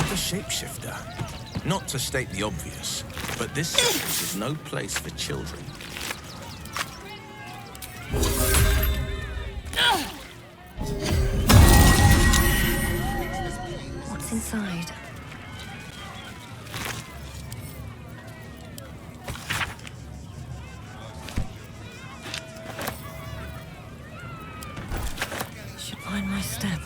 Another shapeshifter. Not to state the obvious, but this circus is no place for children. What's inside? Should find my step.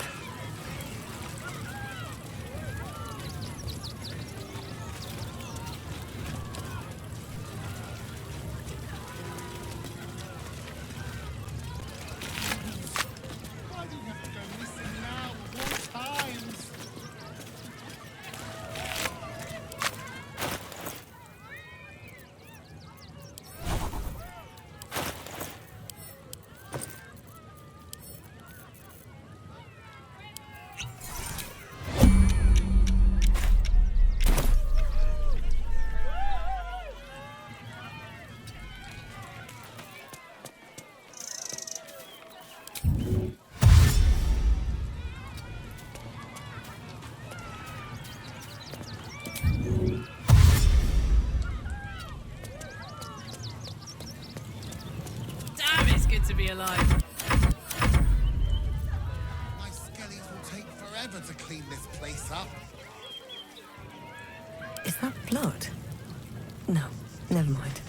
To be alive. My skellies will take forever to clean this place up. Is that blood? No, never mind.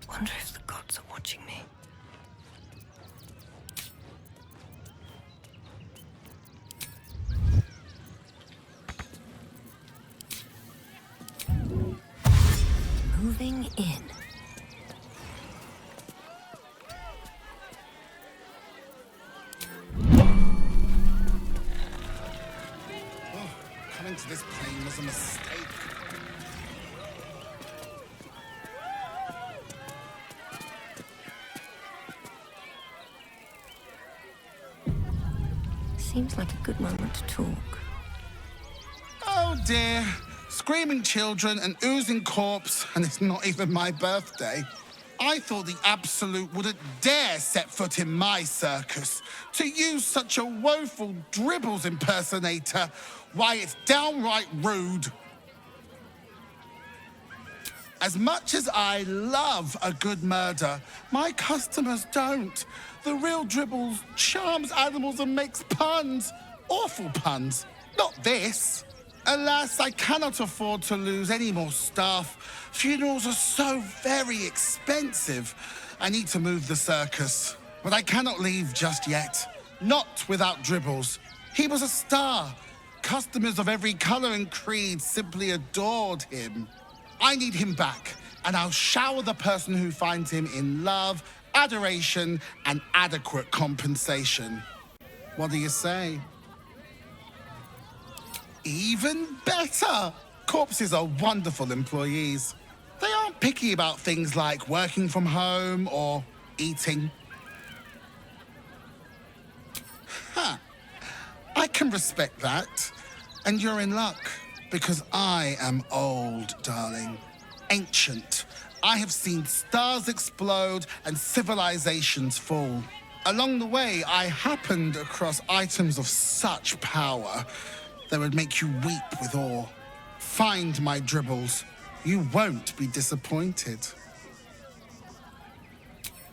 Wonder if the gods are watching me. Moving in. Oh, coming to this plane was a mistake. Seems like a good moment to talk. Oh dear. Screaming children, an oozing corpse, and it's not even my birthday. I thought the Absolute wouldn't dare set foot in my circus. To use such a woeful dribbles impersonator, why, it's downright rude. As much as I love a good murder, my customers don't. The real Dribbles charms animals and makes puns. Awful puns. Not this. Alas, I cannot afford to lose any more staff. Funerals are so very expensive. I need to move the circus. But I cannot leave just yet. Not without Dribbles. He was a star. Customers of every colour and creed simply adored him. I need him back, and I'll shower the person who finds him in love, adoration, and adequate compensation. What do you say? Even better! Corpses are wonderful employees. They aren't picky about things like working from home or eating. Huh. I can respect that. And you're in luck. Because I am old, darling. Ancient. I have seen stars explode and civilizations fall. Along the way, I happened across items of such power that would make you weep with awe. Find my dribbles. You won't be disappointed.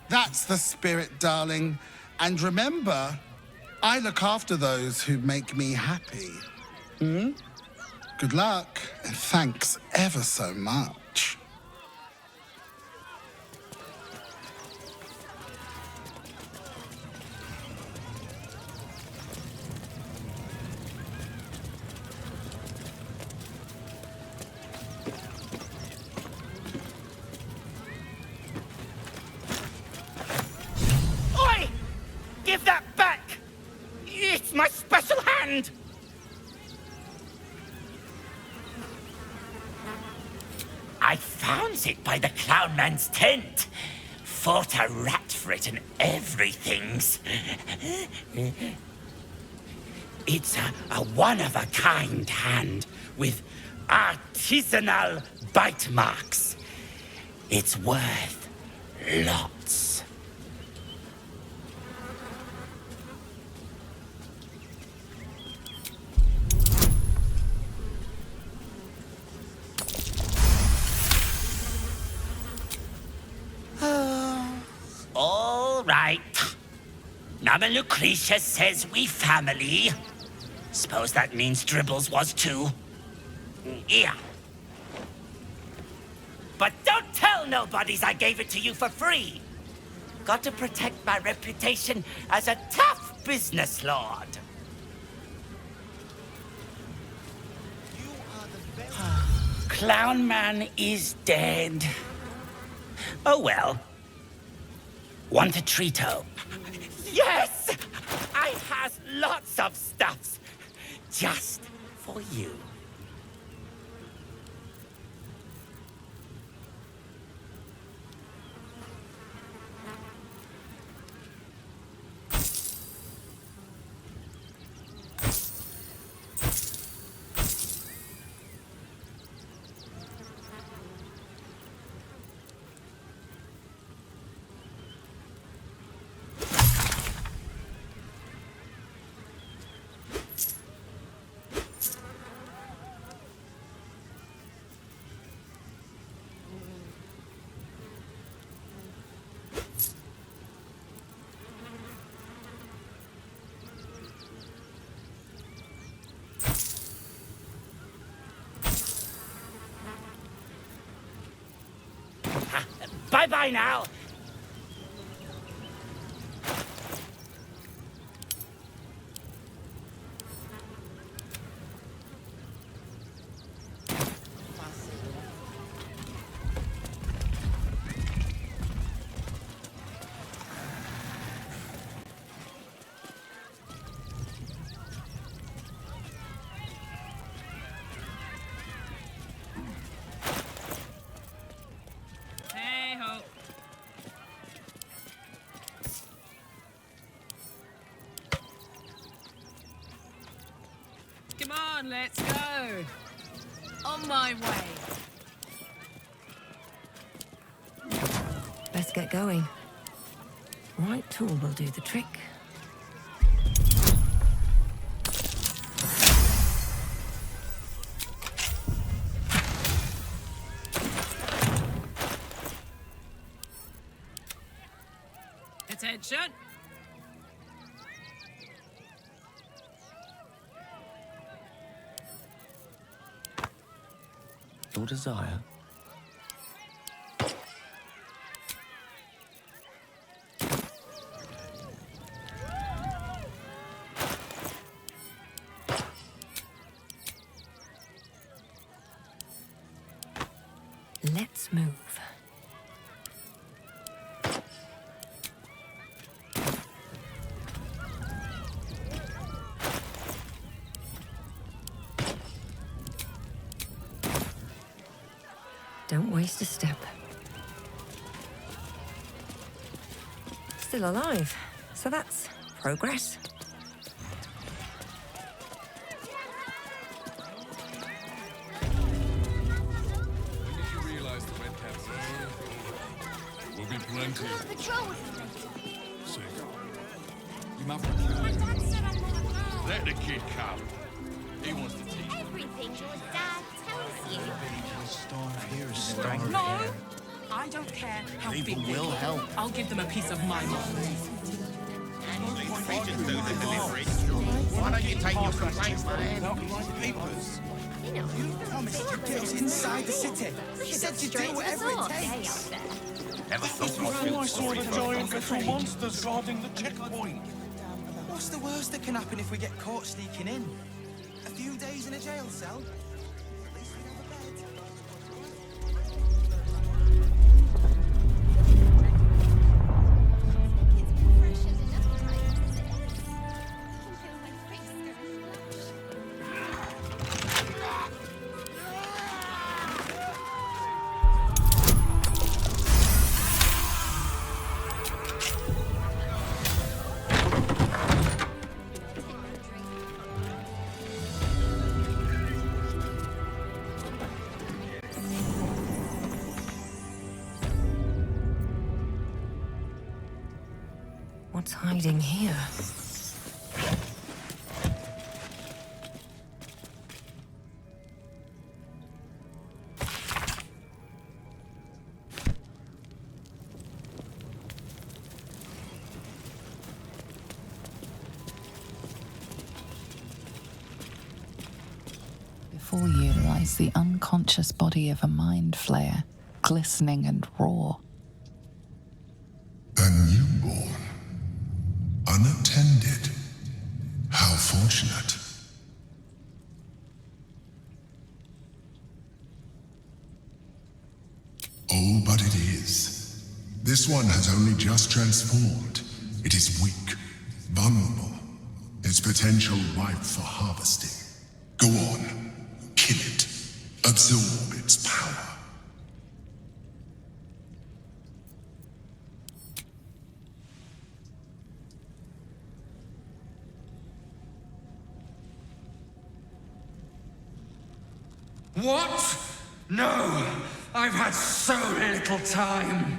That's the spirit, darling. And remember, I look after those who make me happy. Good luck, and thanks ever so much. Oi! Give that back! It's my special hand! I found it by the clown man's tent. Fought a rat for it and everything's. It's a one-of-a-kind hand with artisanal bite marks. It's worth lots. All right. Mama Lucretia says we family. Suppose that means Dribbles was too. Yeah. But don't tell nobodies I gave it to you for free. Got to protect my reputation as a tough business lord. Clown Man is dead. Oh well. Want a treato? Yes! I has lots of stuffs. Just for you. Bye-bye now. Come on, let's go. On my way. Best get going. Right tool will do the trick. Attention. Your desire. Let's move. Don't waste a step. Still alive, so that's progress. plenty. Come on patrol with me. Sick. You must My dad said I'm not allowed. let the kid come. He wants to teach. Everything your dad tells you. No! I don't care how big they will help. I'll give them a piece of my mind. Why don't you take your complaints to them? You know, Promise you get us inside the city. She said you'd do whatever it takes. Never thought I'd feel sorry for giant little monsters guarding the checkpoint. What's the worst that can happen if we get caught sneaking in? A few days in a jail cell? At least we have a bed. it's more fresh as enough times as it is. I can feel my face going flush. What's hiding here? Before you lies the unconscious body of a mind flayer, glistening and raw. A newborn. Unattended. How fortunate. Oh, but it is. This one has only just transformed. It is weak, vulnerable. Its potential ripe for harvesting. Go on. Kill it. Absorb its power. What? No! I've had so little time.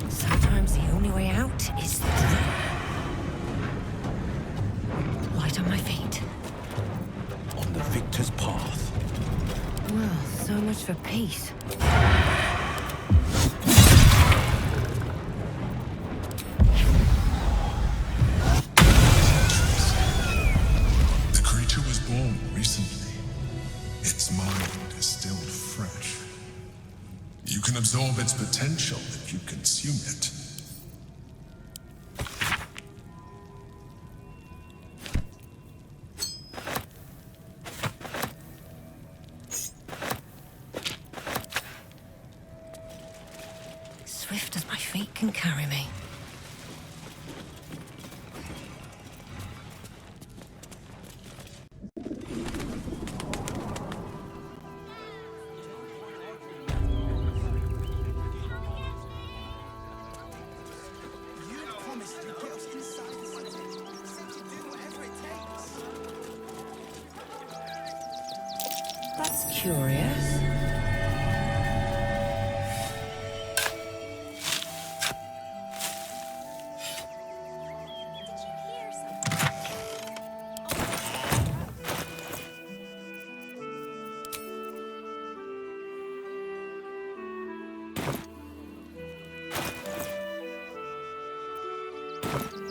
Sometimes the only way out is through. Light on my feet. On the victor's path. Well, so much for peace. The creature was born recently. Its mind is still fresh. You can absorb its potential if you consume it. Swift as my feet can carry me. You promised you'd get us inside the city. Said you'd do whatever it takes. That's curious. Did you hear something?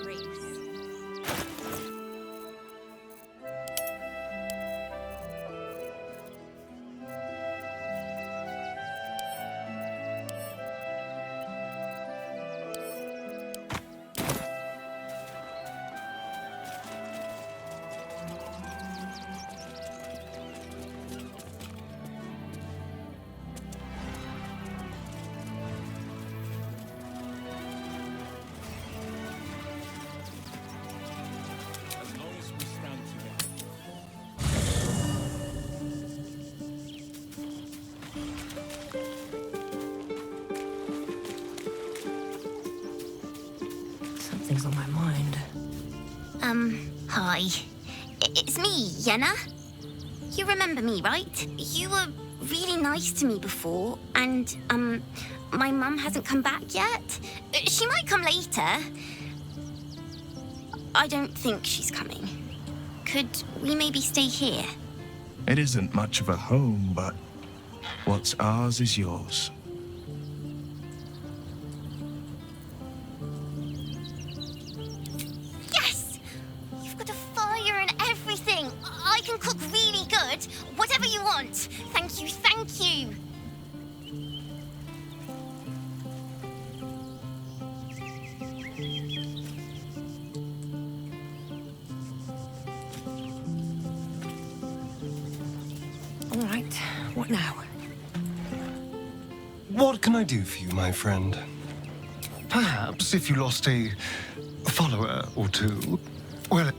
Reese. Something's on my mind. Hi. It's me, Yenna. You remember me, right? You were really nice to me before, and, my mum hasn't come back yet. She might come later. I don't think she's coming. Could we maybe stay here? It isn't much of a home, but what's ours is yours. Yes! You've got a fire and everything. I can cook really good. Whatever you want. Thank you, thank you. All right, what now? What can I do for you, my friend? Perhaps if you lost a follower or two, well...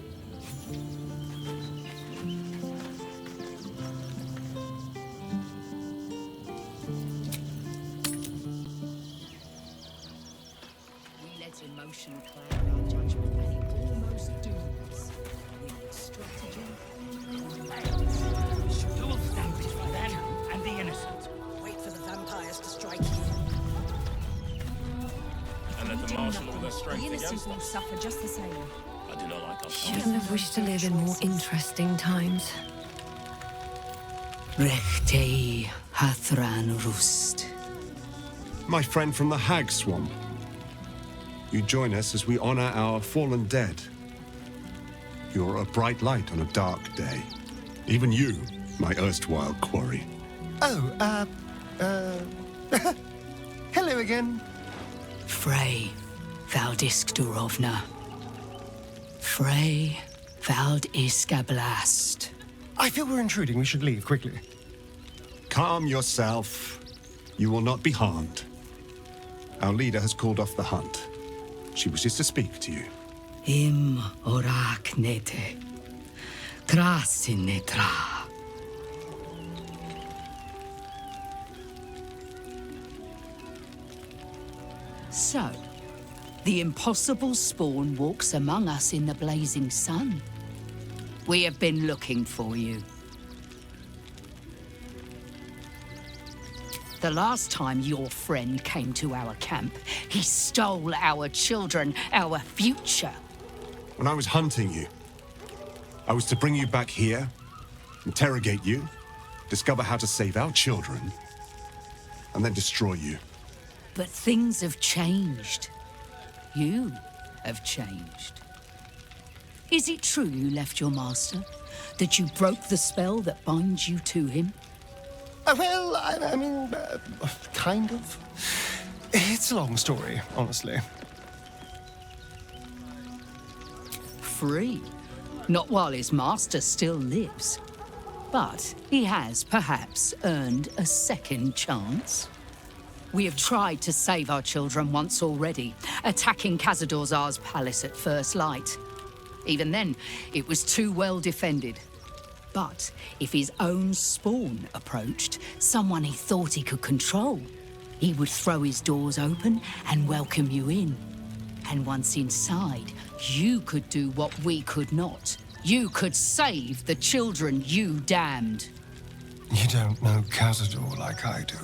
We let emotion cloud our judgment, and it almost dooms. We need strategy. You will stand between them and the innocent. Wait for the vampires to strike you. And let the marshal all their strength The against innocent will us. suffer just the same. I do not like our Shouldn't have wished to live in more interesting times. Rechtei Hathran Rust. My friend from the Hag Swamp. You join us as we honor our fallen dead. You're a bright light on a dark day. Even you, my erstwhile quarry. Oh, hello again. Frey Valdiskdurovna. Frey Valdiskablast. I feel we're intruding. We should leave quickly. Calm yourself. You will not be harmed. Our leader has called off the hunt. She wishes to speak to you. Im oraknete. Krasinetra. So, the impossible spawn walks among us in the blazing sun. We have been looking for you. The last time your friend came to our camp, he stole our children, our future. When I was hunting you, I was to bring you back here, interrogate you, discover how to save our children, and then destroy you. But things have changed. You have changed. Is it true you left your master? That you broke the spell that binds you to him? Well, I mean, kind of. It's a long story, honestly. Free. Not while his master still lives. But he has perhaps earned a second chance. We have tried to save our children once already, attacking Khazad-dûr'Zar's palace at first light. Even then, it was too well defended. But if his own spawn approached, someone he thought he could control, he would throw his doors open and welcome you in. And once inside, you could do what we could not. You could save the children you damned. You don't know Khazad-dûr like I do.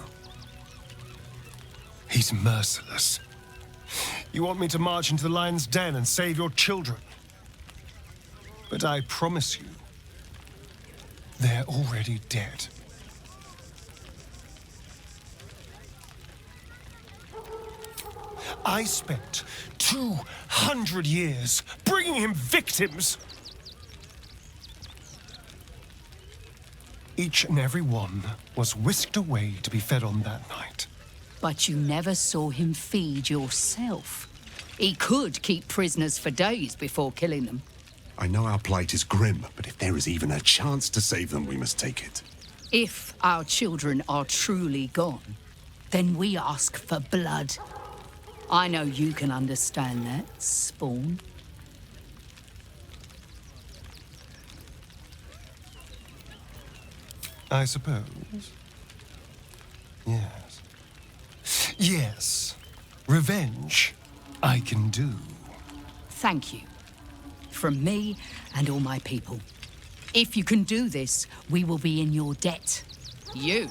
He's merciless. You want me to march into the lion's den and save your children? But I promise you, they're already dead. I spent 200 years bringing him victims. Each and every one was whisked away to be fed on that night. But you never saw him feed yourself. He could keep prisoners for days before killing them. I know our plight is grim, but if there is even a chance to save them, we must take it. If our children are truly gone, then we ask for blood. I know you can understand that, Spawn. I suppose. Yes. Yes. Revenge, I can do. thank you. From me and all my people. If you can do this, we will be in your debt. You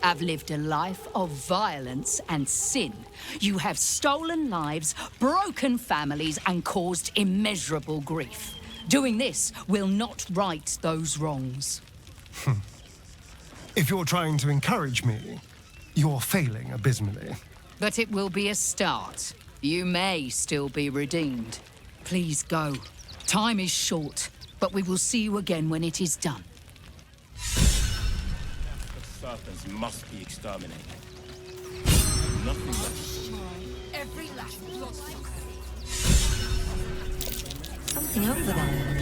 have lived a life of violence and sin. You have stolen lives, broken families, and caused immeasurable grief. Doing this will not right those wrongs. If you're trying to encourage me, you're failing abysmally. But it will be a start. You may still be redeemed. Please go. Time is short, but we will see you again when it is done. The serpents must be exterminated. Nothing left. Every last bloodsucker. Something over there.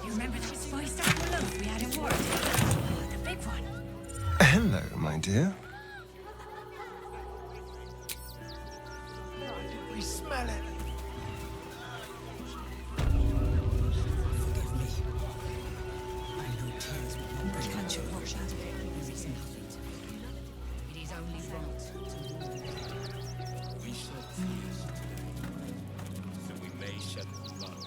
You remember that spice loaf we had in war? The big one. Hello, my dear. We smell it. It is only right. We shed tears, so we may shed blood.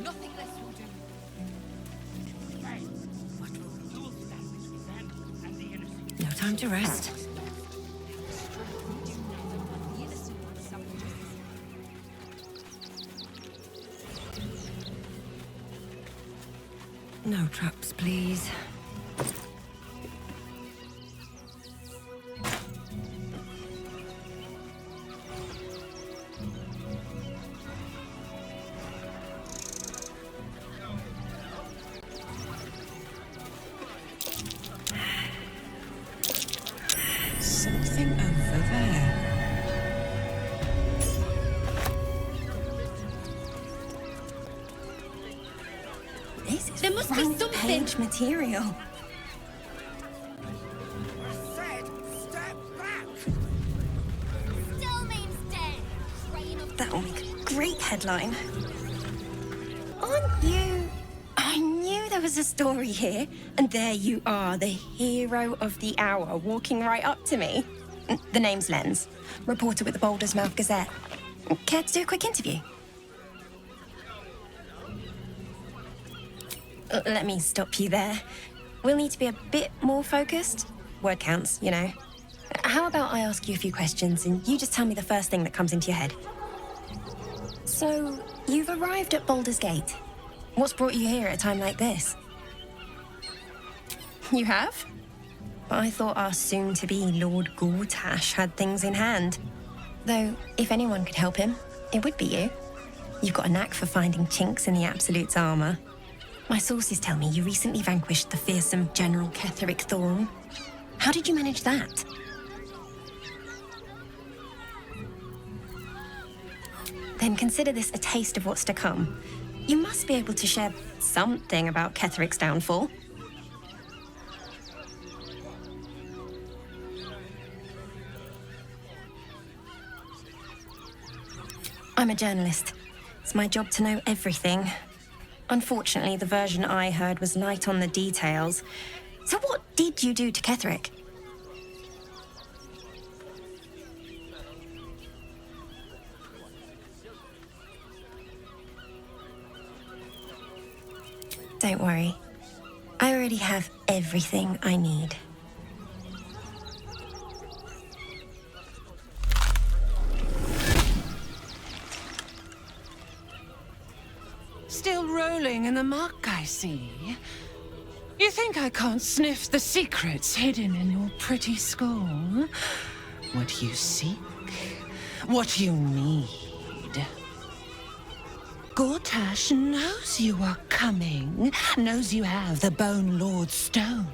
Nothing less will do. No time to rest. No traps, please. Something over there. This is There must be something. page material. Said, step back. Still means dead. Train of That'll make a great headline. Aren't you? I knew there was a story here, and there you are, the hero of the hour, walking right up to me. The name's Lens, reporter with the Baldur's Mouth Gazette. Care to do a quick interview? Let me stop you there. We'll need to be a bit more focused. Word counts, you know. How about I ask you a few questions and you just tell me the first thing that comes into your head? So, you've arrived at Baldur's Gate. What's brought you here at a time like this? You have? But I thought our soon-to-be Lord Gortash had things in hand. Though, if anyone could help him, it would be you. You've got a knack for finding chinks in the Absolute's armor. My sources tell me you recently vanquished the fearsome General Ketheric Thorn. How did you manage that? Then consider this a taste of what's to come. You must be able to share something about Ketheric's downfall. I'm a journalist. It's my job to know everything. Unfortunately, the version I heard was light on the details. So what did you do to Ketheric? Don't worry. I already have everything I need. Still rolling in the muck, I see. You think I can't sniff the secrets hidden in your pretty skull? What you seek, what you need. Gortash knows you are coming, knows you have the Bone Lord Stone.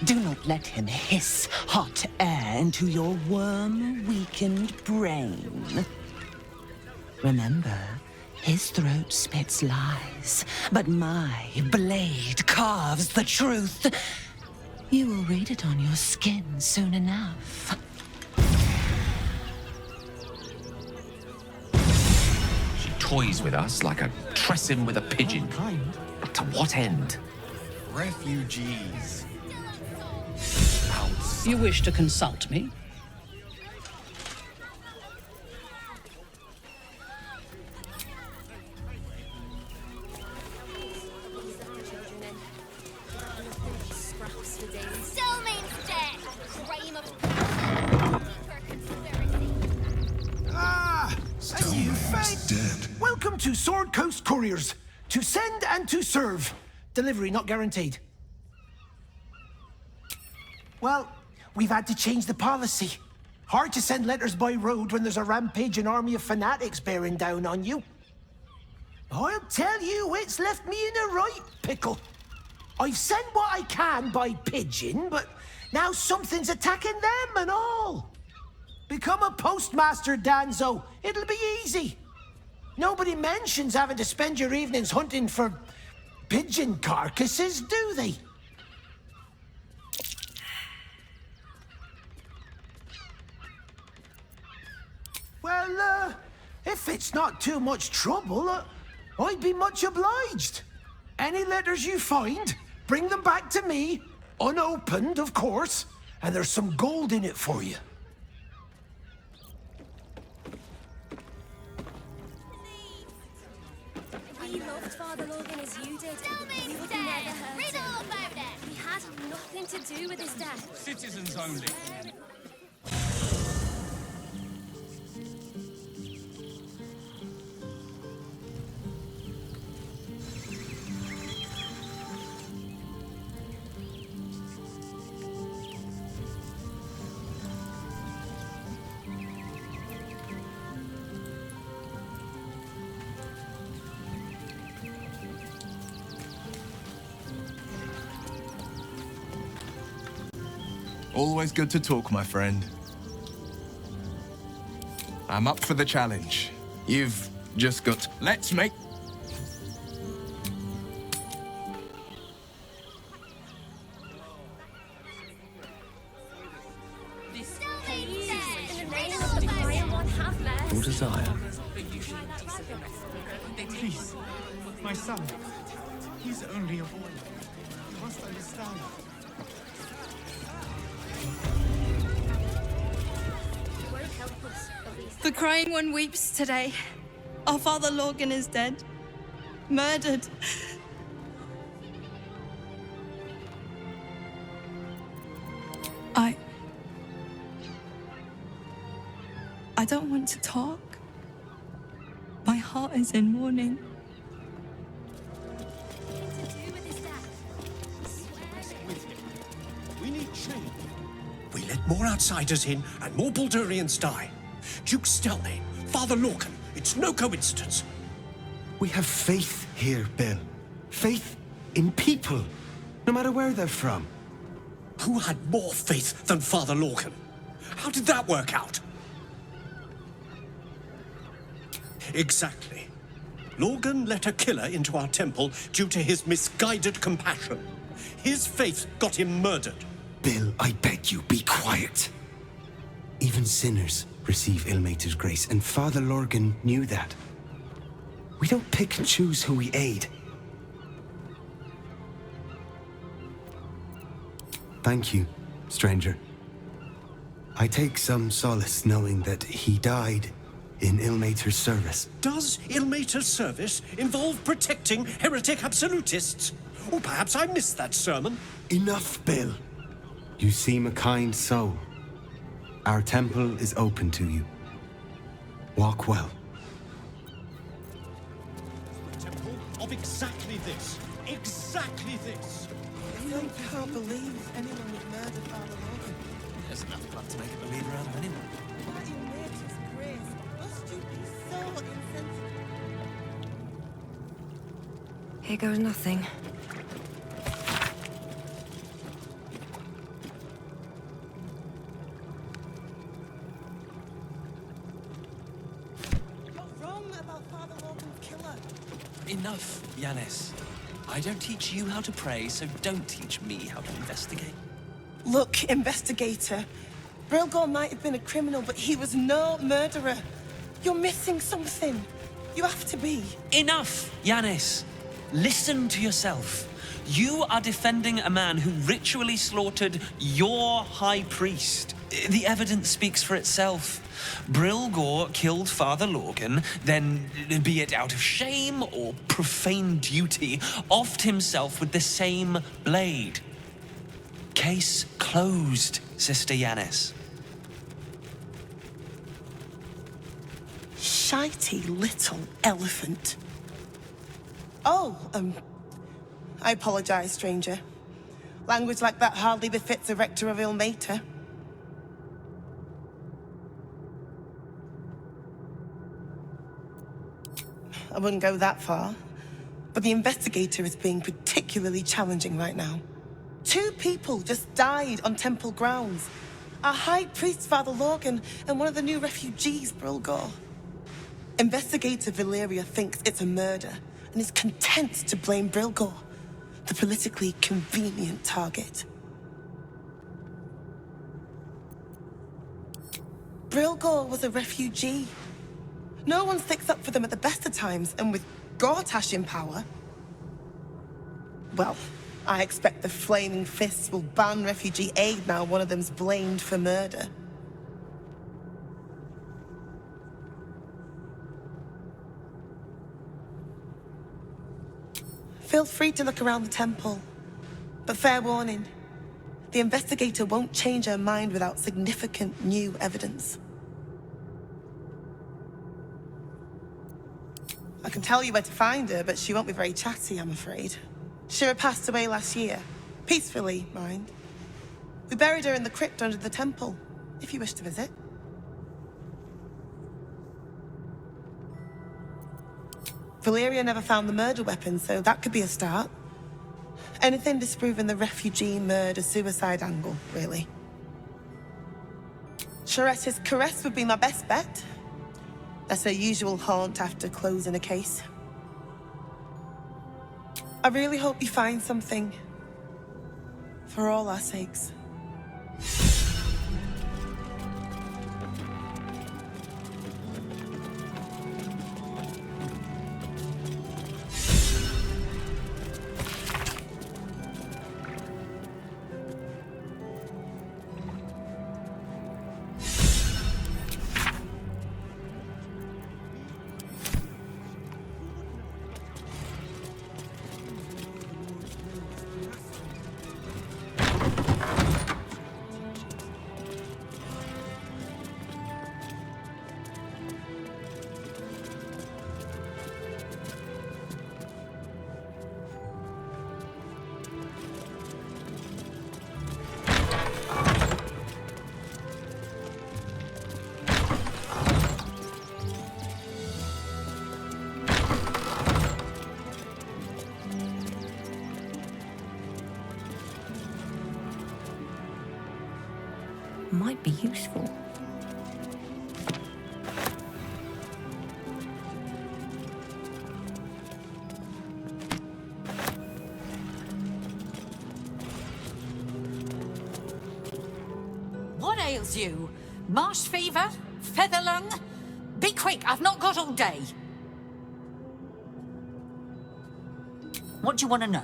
Do not let him hiss hot air into your worm-weakened brain. Remember, his throat spits lies, but my blade carves the truth. You will read it on your skin soon enough. toys with us, like a tressing with a pigeon. To what end? Refugees. You wish to consult me? A new fate! Welcome to Sword Coast Couriers. To send and to serve. Delivery not guaranteed. Well, we've had to change the policy. Hard to send letters by road when there's a rampaging army of fanatics bearing down on you. I'll tell you, it's left me in a right pickle. I've sent what I can by pigeon, but now something's attacking them and all. Become a postmaster, Danzo. It'll be easy. Nobody mentions having to spend your evenings hunting for pigeon carcasses, do they? Well, if it's not too much trouble, I'd be much obliged. Any letters you find, bring them back to me, unopened, of course, and there's some gold in it for you. We loved Father Logan as you did. We would never hurt him. We had nothing to do with his death. Citizens only. Always good to talk, my friend. I'm up for the challenge. You've just got... Let's make... Your desire. Please, my son. He's only a boy. You must understand. The crying one weeps today. Our Father Logan is dead. Murdered. I don't want to talk. My heart is in mourning. We need change. We let more outsiders in and more Baldurians die. Duke Stelnane, Father Lorcan, it's no coincidence. We have faith here, Bill. Faith in people, no matter where they're from. Who had more faith than Father Lorcan? How did that work out? Exactly. Lorgan let a killer into our temple due to his misguided compassion. His faith got him murdered. Bill, I beg you, be quiet. Even sinners receive Ilmater's grace, and Father Lorgan knew that. We don't pick and choose who we aid. Thank you, stranger. I take some solace knowing that he died in Ilmater's service. Does Ilmater's service involve protecting heretic absolutists? Or perhaps I missed that sermon. Enough, Bill. You seem a kind soul. Our temple is open to you. Walk well. Temple of exactly this. Exactly this. I can't believe anyone would murder Father Logan. There's enough blood to make a believer out of anyone. By Ilmater's grace, must you be so insensitive? Here goes nothing. Enough, Yanis. I don't teach you how to pray, so don't teach me how to investigate. Look, investigator. Brilgor might have been a criminal, but he was no murderer. You're missing something. You have to be. Enough, Yanis. Listen to yourself. You are defending a man who ritually slaughtered your high priest. The evidence speaks for itself. Brilgor killed Father Lorgan, then, be it out of shame or profane duty, offed himself with the same blade. Case closed, Sister Yanis. Shitey little elephant. Oh, I apologize, stranger. Language like that hardly befits a rector of Ilmater. I wouldn't go that far, but the investigator is being particularly challenging right now. 2 people just died on temple grounds. Our high priest, Father Lorgan, and one of the new refugees, Brilgor. Investigator Valeria thinks it's a murder and is content to blame Brilgor, the politically convenient target. Brilgor was a refugee. No one sticks up for them at the best of times, and with Gortash in power, well, I expect the Flaming Fists will ban refugee aid now one of them's blamed for murder. Feel free to look around the temple, but fair warning, the investigator won't change her mind without significant new evidence. I can tell you where to find her, but she won't be very chatty, I'm afraid. Shira passed away last year. Peacefully, mind. We buried her in the crypt under the temple, if you wish to visit. Valeria never found the murder weapon, so that could be a start. Anything disproving the refugee murder-suicide angle, really. Charette's caress would be my best bet. That's her usual haunt after closing a case. I really hope you find something. For all our sakes. Might be useful. What ails you? Marsh fever? Feather lung? Be quick, I've not got all day. What do you want to know?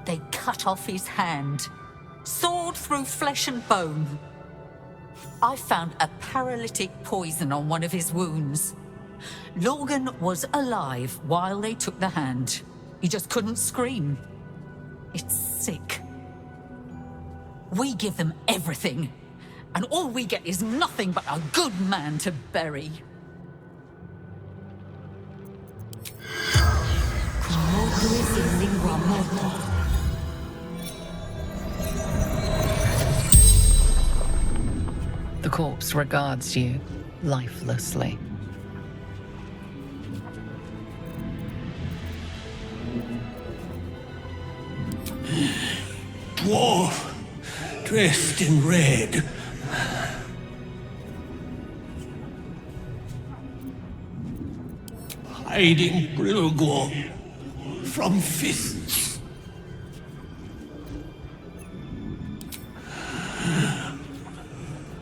They cut off his hand, sawed through flesh and bone. I found a paralytic poison on one of his wounds. Lorgan was alive while they took the hand. He just couldn't scream. It's sick. We give them everything, and all we get is nothing but a good man to bury. The corpse regards you lifelessly. Dwarf, dressed in red. Hiding Brilgor from fists.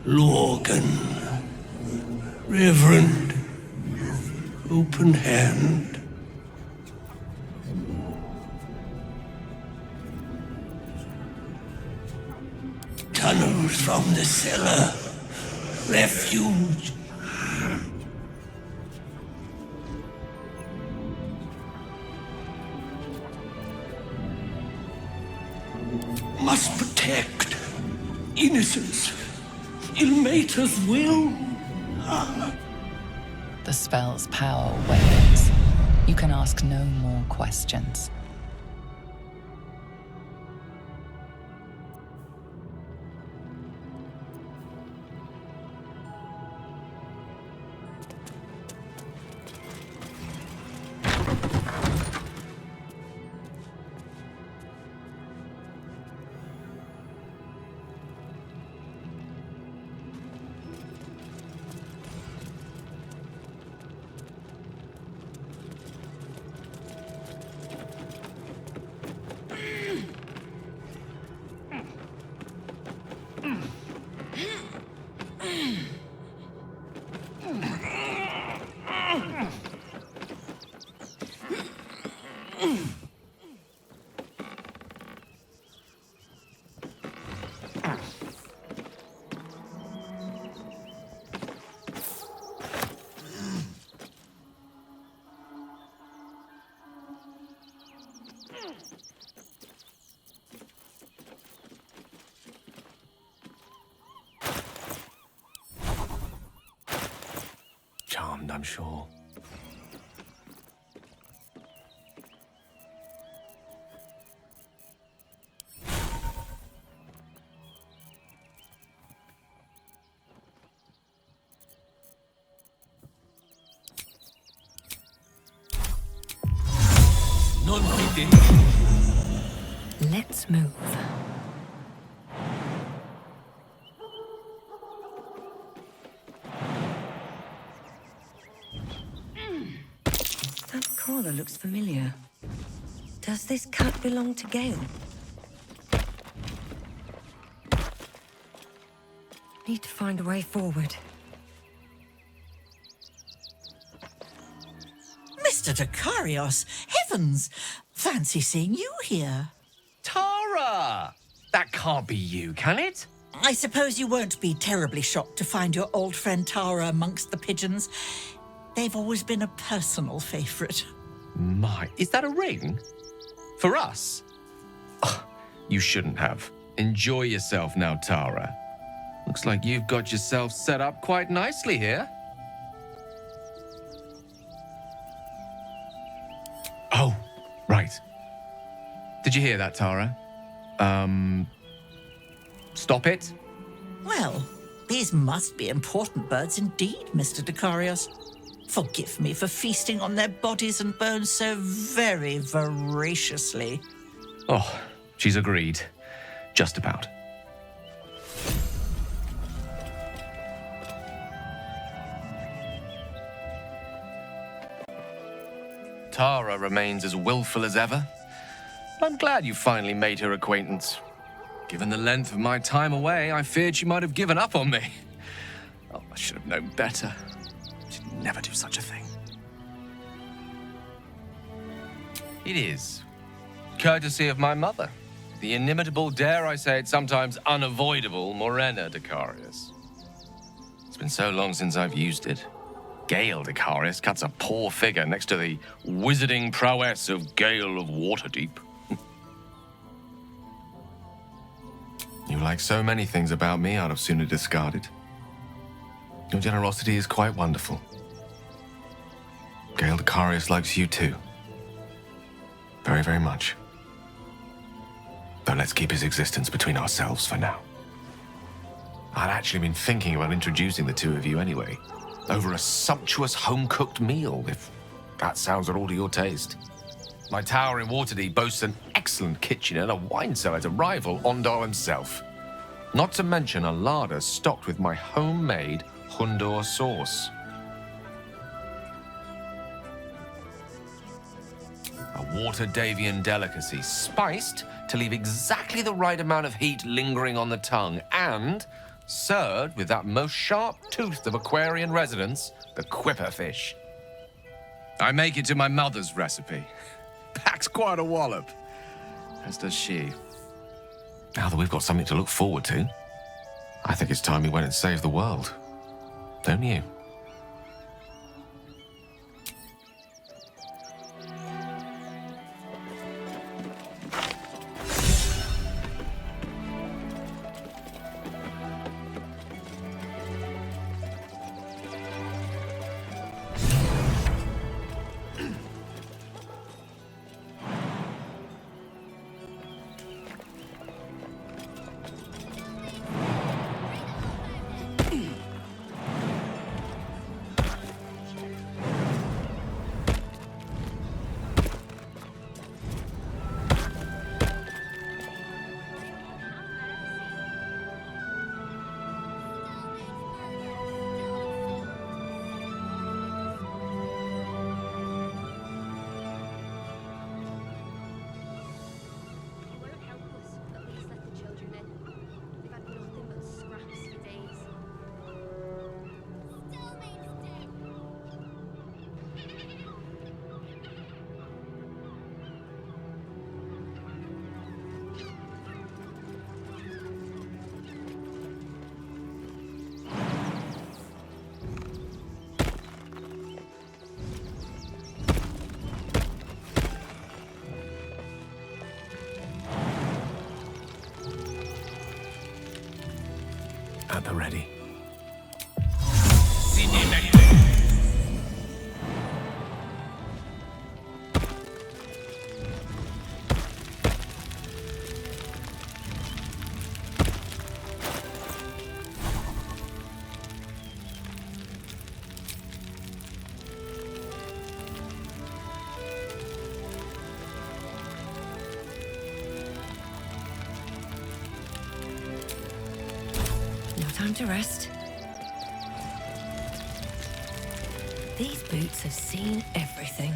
Lorgan. Reverend, open hand. Tunnels from the cellar. Refuge. Must protect innocence. Ilmater's will. The spell's power wanes. You can ask no more questions. Charmed, I'm sure. Let's move. That collar looks familiar. Does this cut belong to Gale? Need to find a way forward. Mr. Dakarios, heavens! Fancy seeing you here. Tara! That can't be you, can it? I suppose you won't be terribly shocked to find your old friend Tara amongst the pigeons. They've always been a personal favourite. My, is that a ring? For us? Oh, you shouldn't have. Enjoy yourself now, Tara. Looks like you've got yourself set up quite nicely here. Oh, right. Did you hear that, Tara? Stop it? Well, these must be important birds indeed, Mr. Dakarios. Forgive me for feasting on their bodies and bones so very voraciously. Oh, she's agreed. Just about. Tara remains as willful as ever. I'm glad you finally made her acquaintance. Given the length of my time away, I feared she might have given up on me. Oh, I should have known better. She'd never do such a thing. It is. Courtesy of my mother. The inimitable, dare I say it, sometimes unavoidable Morena Dakarios. It's been so long since I've used it. Gale Dakarios cuts a poor figure next to the wizarding prowess of Gale of Waterdeep. You like so many things about me I'd have sooner discarded. Your generosity is quite wonderful. Gale Dakarios likes you too. Very, very much. Though let's keep his existence between ourselves for now. I'd actually been thinking about introducing the two of you anyway. Over a sumptuous home-cooked meal, if that sounds at all to your taste. My tower in Waterdeep boasts an excellent kitchen and a wine cellar to rival Ondar himself. Not to mention a larder stocked with my homemade Hundor sauce. A Waterdavian delicacy, spiced to leave exactly the right amount of heat lingering on the tongue, and served with that most sharp-toothed of Aquarian residents, the quipperfish. I make it to my mother's recipe. Packs quite a wallop. As does she. Now that we've got something to look forward to, I think it's time we went and saved the world. Don't you? At the ready. Time to rest. These boots have seen everything.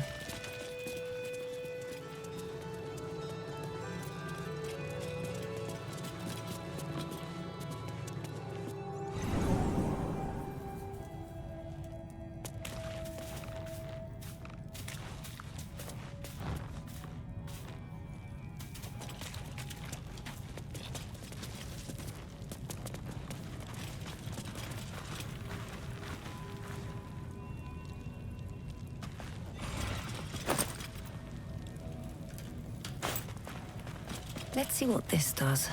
Let's see what this does.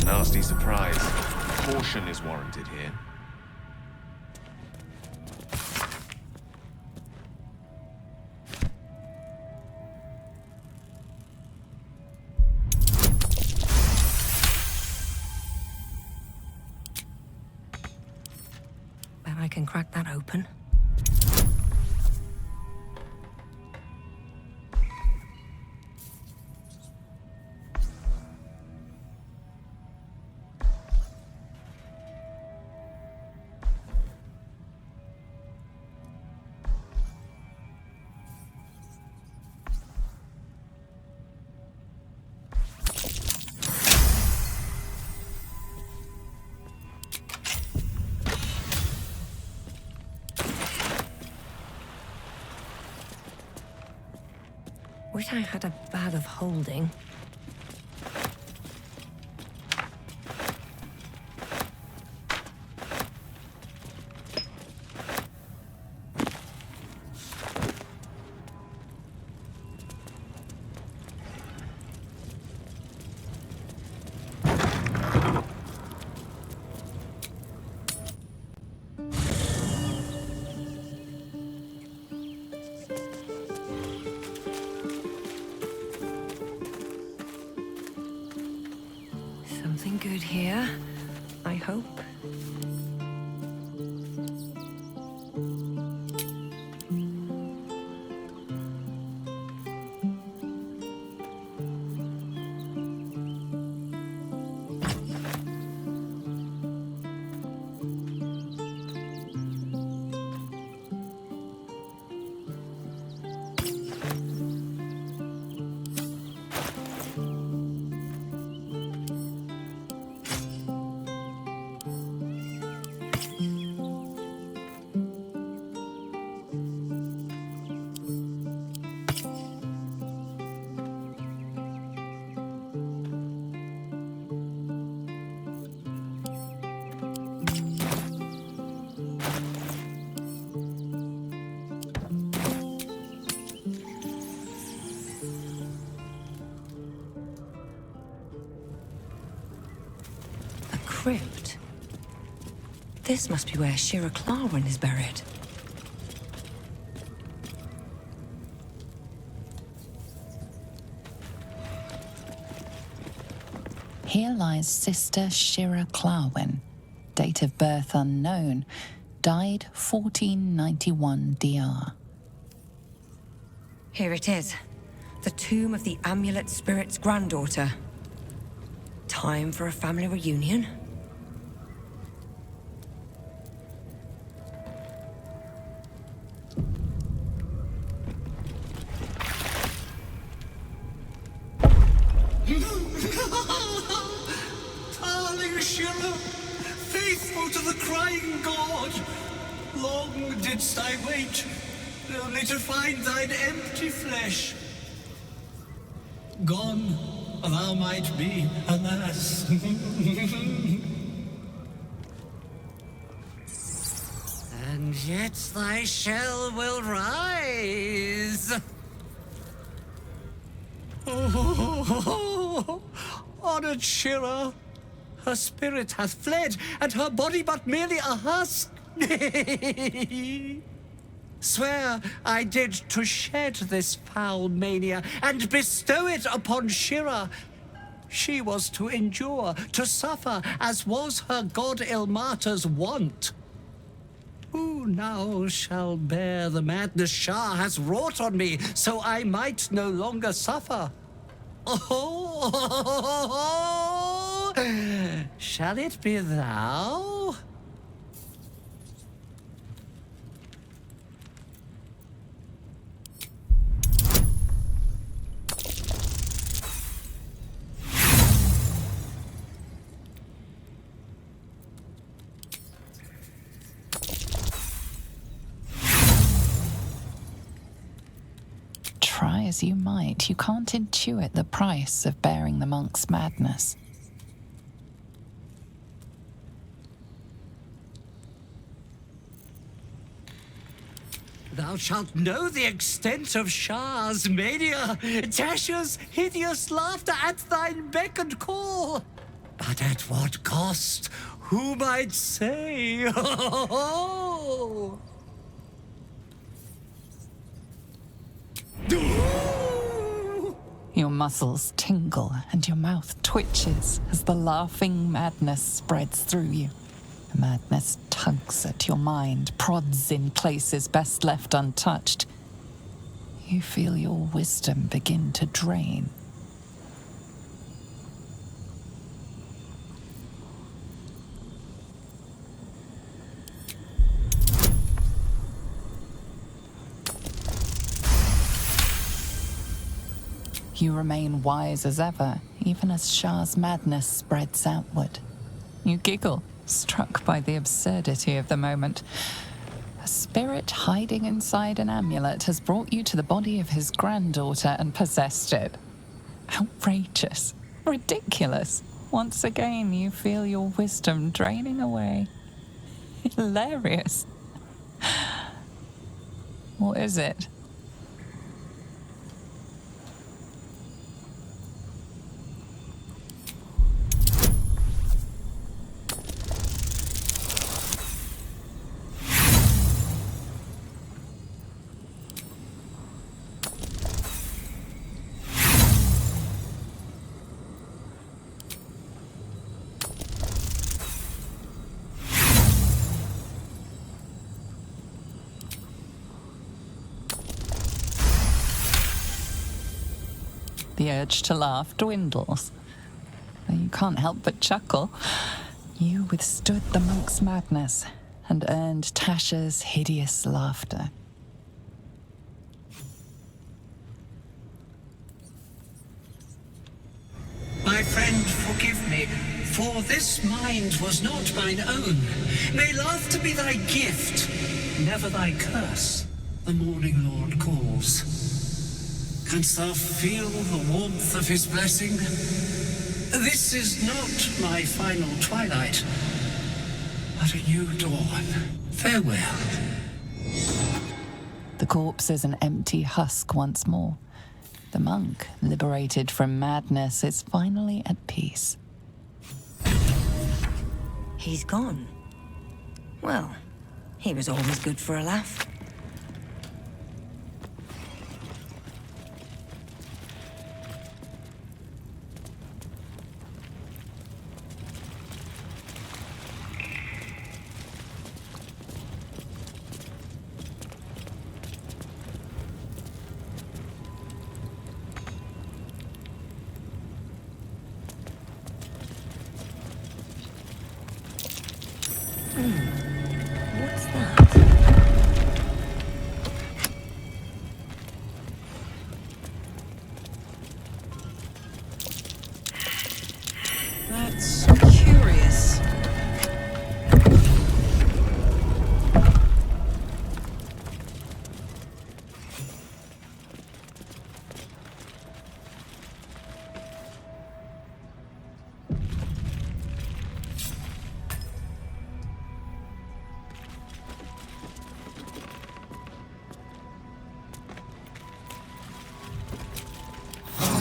Nasty surprise. Caution is warranted here. Bet I can crack that open. Wish I had a bag of holding. good here, I hope. Crypt. This must be where Shira Clarwin is buried. Here lies Sister Shira Clarwin, date of birth unknown, died 1491 DR. Here it is. The tomb of the Amulet Spirit's granddaughter. Time for a family reunion? Darling Shira, faithful to the crying god, long didst I wait, only to find thine empty flesh. Gone thou might be, alas. And yet thy shell will rise. Oh, honored Shira, her spirit hath fled, and her body but merely a husk. Swear I did to shed this foul mania and bestow it upon Shira. She was to endure, to suffer, as was her god Ilmater's wont. Who now shall bear the madness Shah has wrought on me, so I might no longer suffer? Oh, shall it be thou? Try as you might, you can't intuit the price of bearing the monk's madness. Thou shalt know the extent of Shah's mania, Tasha's hideous laughter at thine beck and call. But at what cost? Who might say? Your muscles tingle and your mouth twitches as the laughing madness spreads through you. The madness tugs at your mind, prods in places best left untouched. You feel your wisdom begin to drain. You remain wise as ever, even as Shah's madness spreads outward. You giggle, struck by the absurdity of the moment. A spirit hiding inside an amulet has brought you to the body of his granddaughter and possessed it. Outrageous. Ridiculous. Once again, you feel your wisdom draining away. Hilarious. What is it? the urge to laugh dwindles. Though you can't help but chuckle. You withstood the monk's madness and earned Tasha's hideous laughter. My friend, forgive me, for this mind was not mine own. May laughter be thy gift, never thy curse. The morning Lord calls. Canst thou feel the warmth of his blessing? This is not my final twilight, but a new dawn. Farewell. The corpse is an empty husk once more. The monk, liberated from madness, is finally at peace. He's gone. Well, he was always good for a laugh. What's that? That's curious.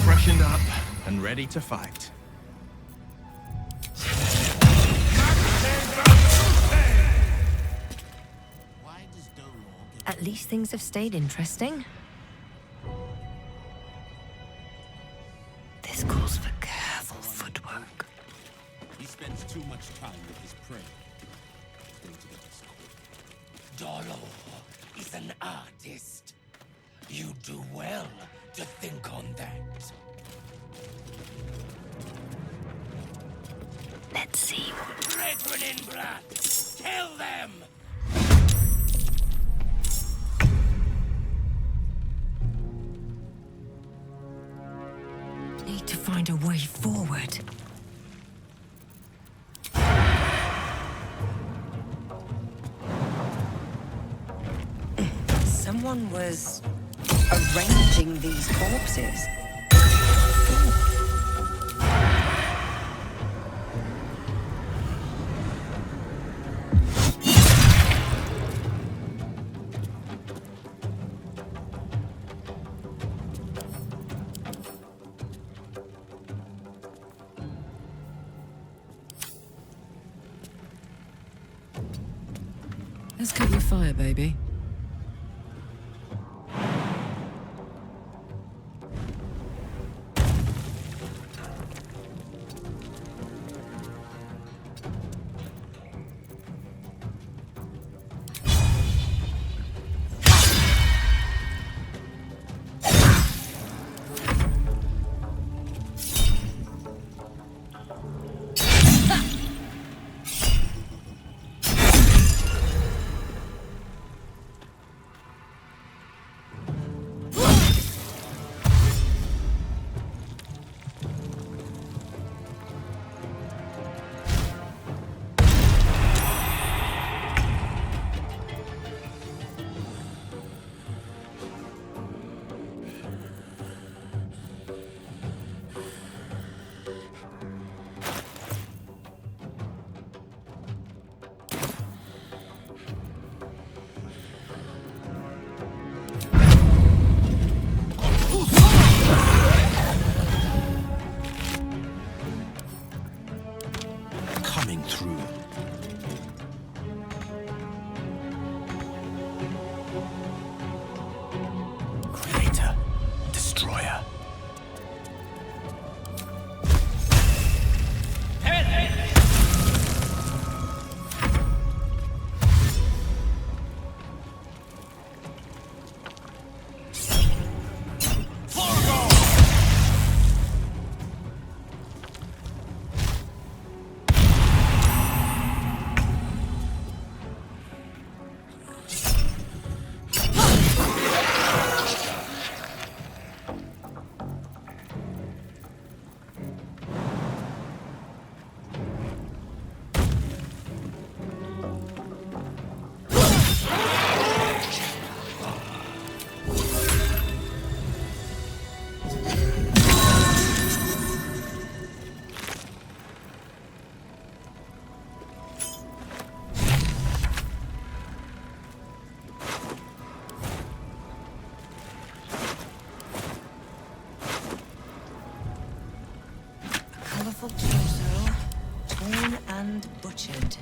Freshened up and ready to fight. At least things have stayed interesting. This calls for careful footwork. He spends too much time with his prey. He's going to get us caught. Dolo is an artist. You do well to think on that. Let's see. Brethren in blood, tell them! Need to find a way forward. Someone was arranging these corpses. Let's cut your fire, baby. and butchered.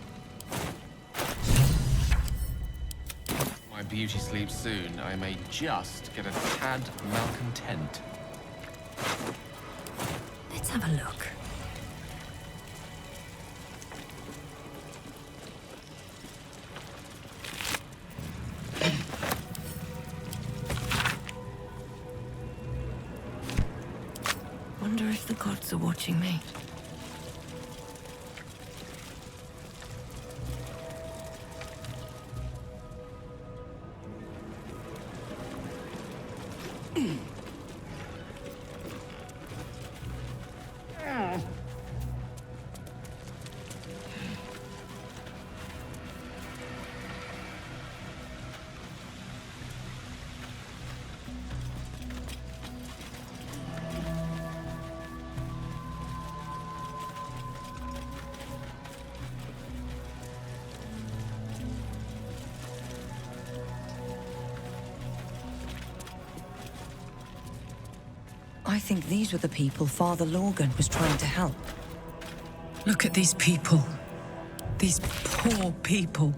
My beauty sleeps soon. I may just get a tad malcontent. Let's have a look. Wonder if the gods are watching me. I think these were the people Father Lorgan was trying to help. Look at these people. These poor people.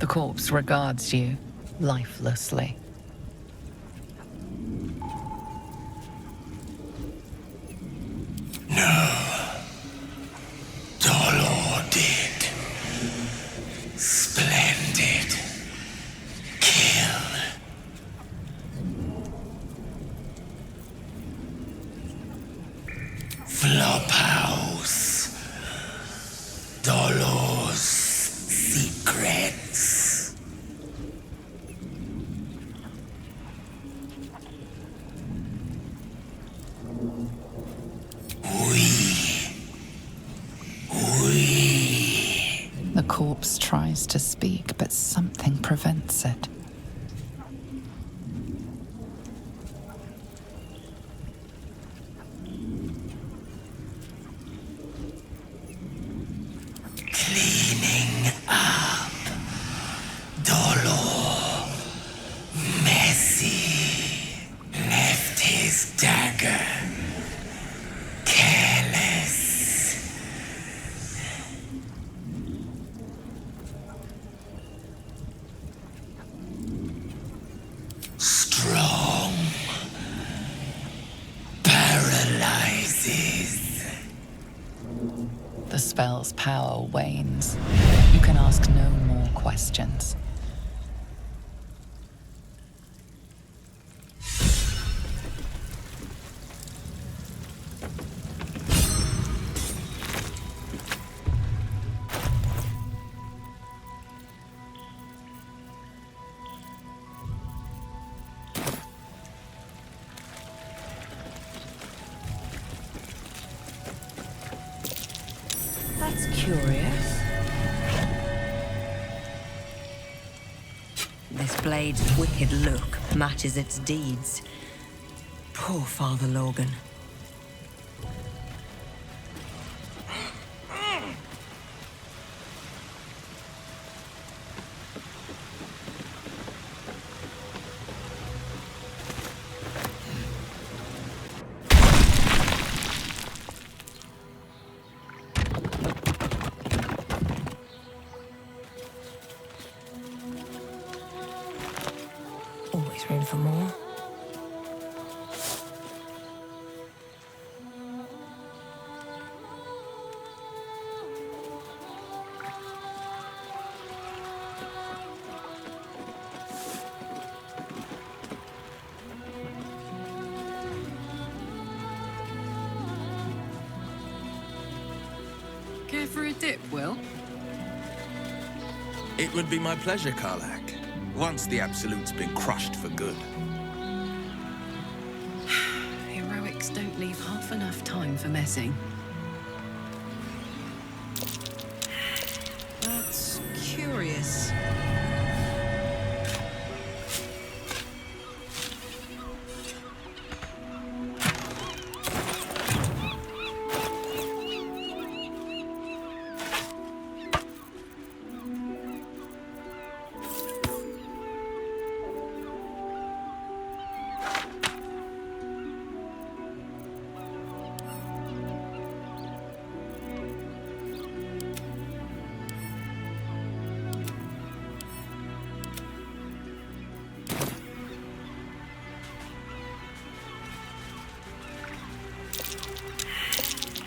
The corpse regards you lifelessly. Dolor did. Splendid. Kill. Flophouse. Dolor's secrets. The corpse tries to speak, but something prevents it. Cleaning up. Dolor. Messy. Left his dagger. Careless. Strong. Paralyzes. The spell's power wanes. You can ask no more questions. That's curious. This blade's wicked look matches its deeds. Poor Father Lorgan. for more. Care for a dip, Will? It would be my pleasure, Karlak. Once the Absolute's been crushed for good. Heroics don't leave half enough time for messing. That's curious.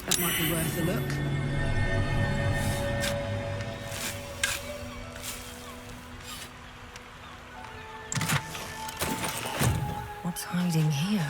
That might be worth a look. What's hiding here?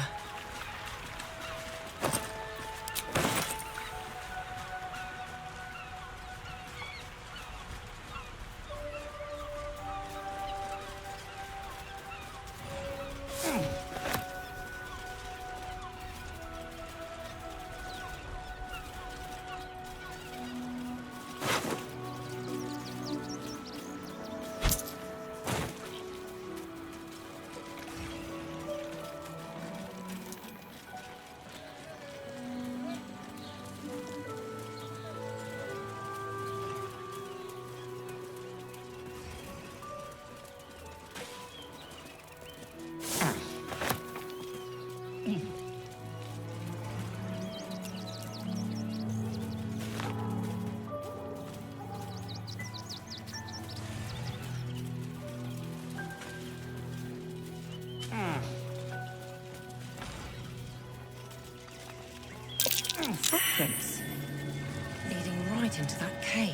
Footprints leading right into that cave.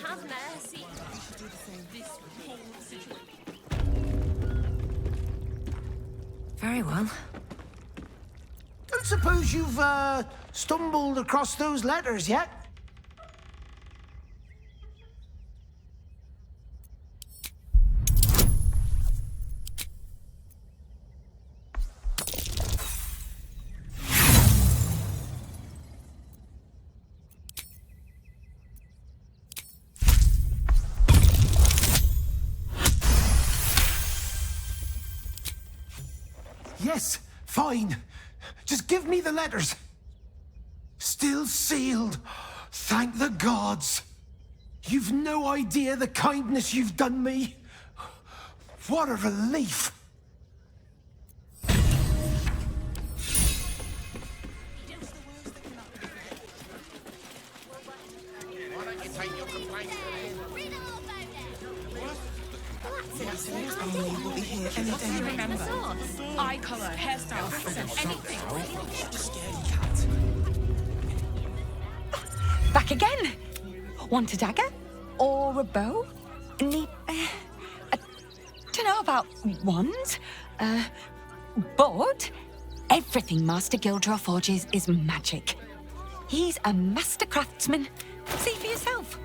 Have mercy. Very well. Don't suppose you've, stumbled across those letters yet? Yes, fine. Just give me the letters. Still sealed. Thank the gods. You've no idea the kindness you've done me. What a relief. We'll be here any day. Remember, eye colour, hairstyle, accent, anything. Back again. Want a dagger? Or a bow? Need... I don't know about wands. But everything Master Gildra forges is magic. He's a master craftsman. See for yourself.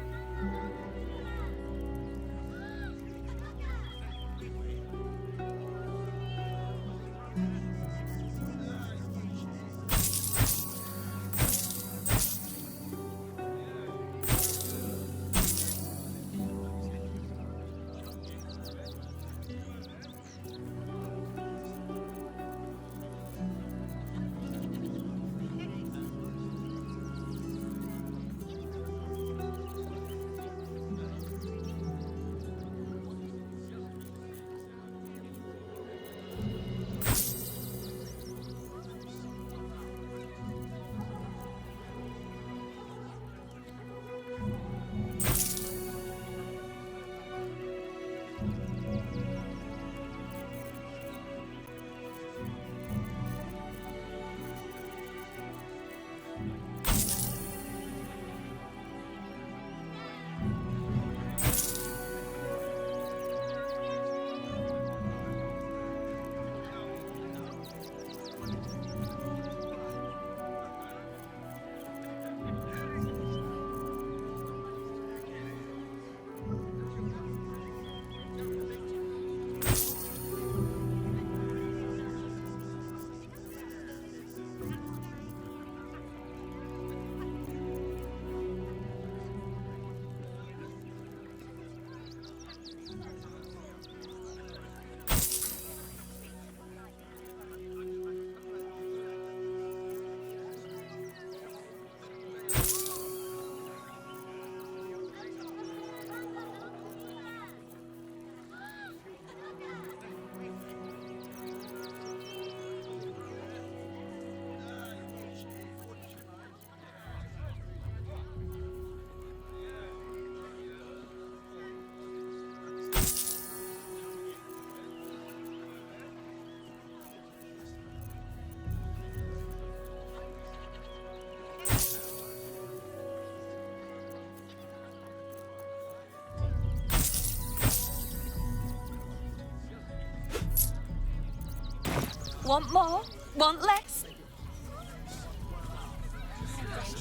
Want more? Want less?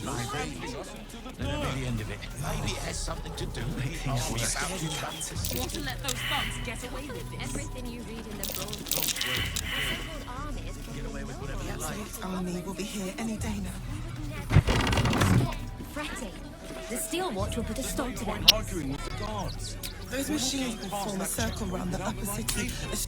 The end of it. Maybe it has something to do with it. Want to let those thugs get away with it? Everything you read in the book. The absolute army will be here any day now. Fretting. The Steel Watch will put a stop to them. Arguing with the guards. Those machines will form a circle round the upper city.